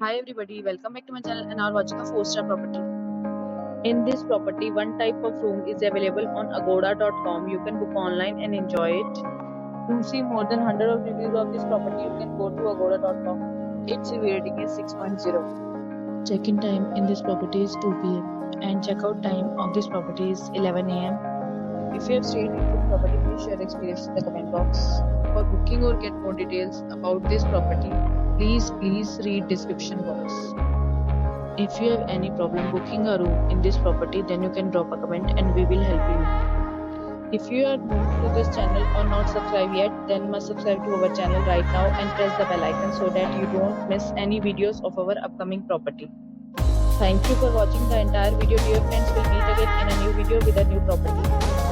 Hi everybody, welcome back to my channel and are watching a 4-star property. In this property, one type of room is available on agoda.com. You can book online and enjoy it. To see more than 100 of reviews of this property, you can go to agoda.com. Its review rating is 6.0. Check-in time in this property is 2 p.m. and check-out time of this property is 11 a.m. If you have stayed in this property, please share experience in the comment box. For booking or get more details about this property, please read description box. If you have any problem booking a room in this property, then you can drop a comment and we will help you. If you are new to this channel or not subscribed yet, then must subscribe to our channel right now and press the bell icon so that you don't miss any videos of our upcoming property. Thank you for watching the entire video. Dear friends, we'll meet again in a new video with a new property.